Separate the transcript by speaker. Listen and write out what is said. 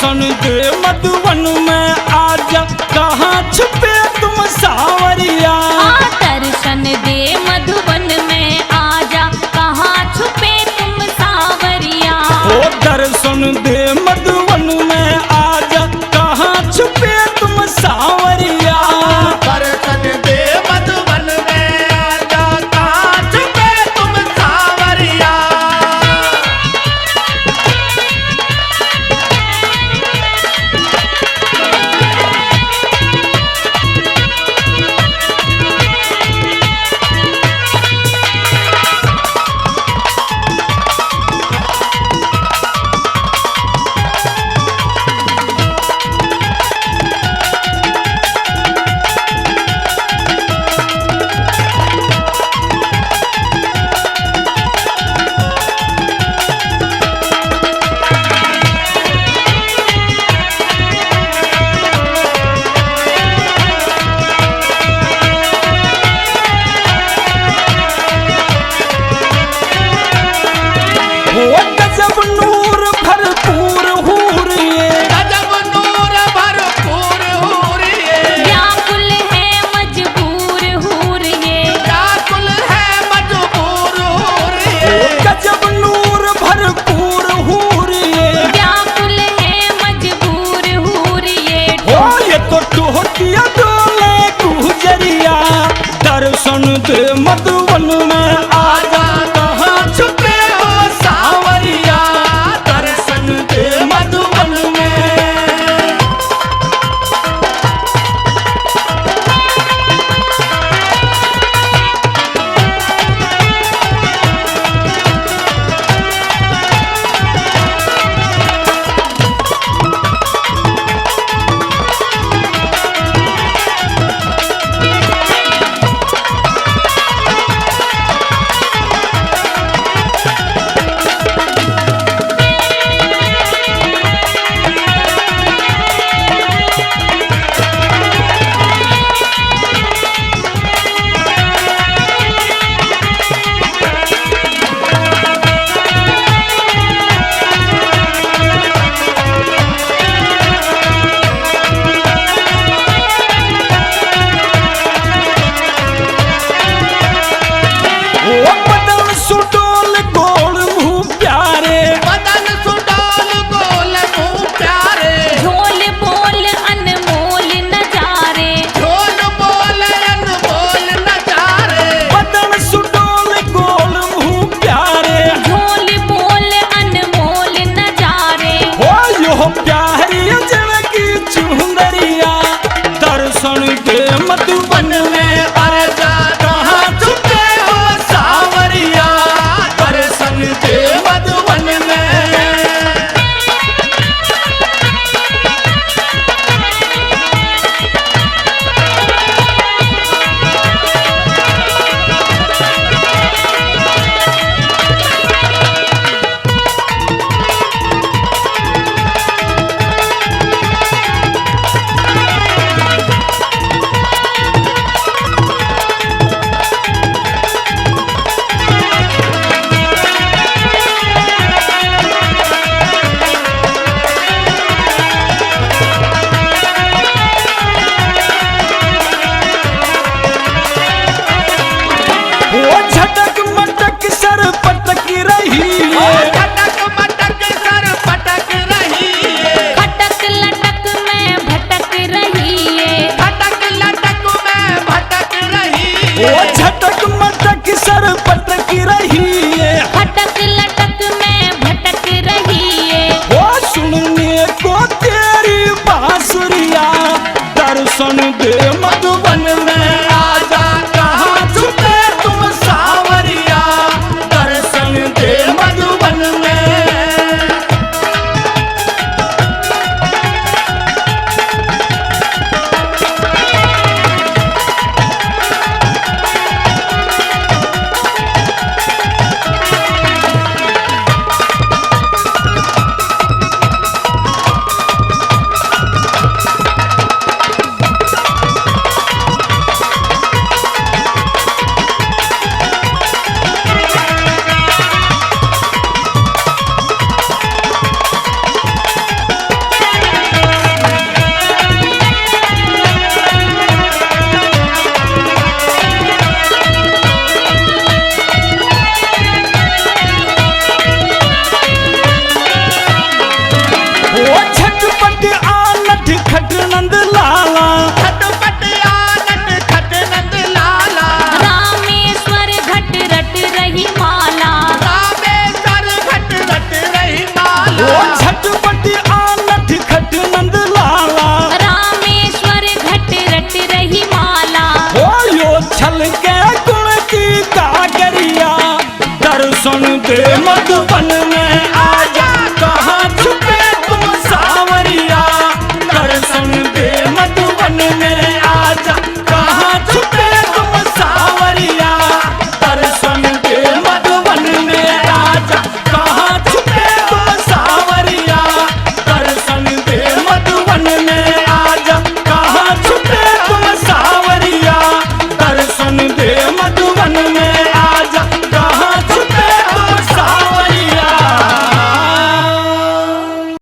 Speaker 1: दर्शन दे मधुबन में आजा, कहाँ छुपे तुम सावरिया।
Speaker 2: दर्शन दे मधुबन में आजा, कहाँ छुपे तुम सावरिया।
Speaker 1: ओ दर्शन दे मधुबन में आजा, कहाँ छुपे तुम सावरिया।
Speaker 3: दर्शन दे मधुबन में आजा, कहाँ छुपे तुम सावरिया।
Speaker 1: ओ गजब नूर भरपूर हूर ये,
Speaker 3: गजब नूर भरपूर हूर ये।
Speaker 2: व्याकुल है मजबूर हूर ये।
Speaker 3: व्याकुल है मजबूर हूर
Speaker 1: ओ
Speaker 3: ये।
Speaker 1: गजब नूर भरपूर हूर ये।
Speaker 2: व्याकुल है मजबूर हूर ये।
Speaker 1: ओ ये तो टोहतिया डोले गुजरिया, दर्शन दे मधुबन में आजा, कहाँ छुपे हो सावरिया। दर्शन दे मधुबन में। ओ बदन सुडोल गोल मुँह प्यारे,
Speaker 3: बदन सुडोल गोल मुँह प्यारे।
Speaker 2: झोल बोल अनमोल नजारे।
Speaker 3: झोल बोल अनमोल नजारे।
Speaker 1: बदन सुडोल गोल मुँह प्यारे।
Speaker 2: झोल बोल अनमोल नजारे।
Speaker 1: ओ यो प्यारी जनकी चुंदरिया, दर्शन दे मधुबन में आजा, कहाँ छुपे हो सावरिया। दर्शन दे मधुबन में। ओ झटक मटक सर पटक रही
Speaker 3: ओ
Speaker 1: है।
Speaker 3: झटक मटक सर पटक रही है।
Speaker 2: खटक लटक में भटक रही है।
Speaker 3: खटक लटक में भटक रही
Speaker 1: ओ
Speaker 3: है।
Speaker 1: झटक मटक सर पटक रही है।
Speaker 2: खटक लटक में भटक रही है।
Speaker 1: ओ सुनने को तेरी बांसुरिया, दर्शन दे मधुबन में आजा, कहाँ छुपे तुम सावरिया। दर्शन दे मधुबन में। दर्शन दे मधुबन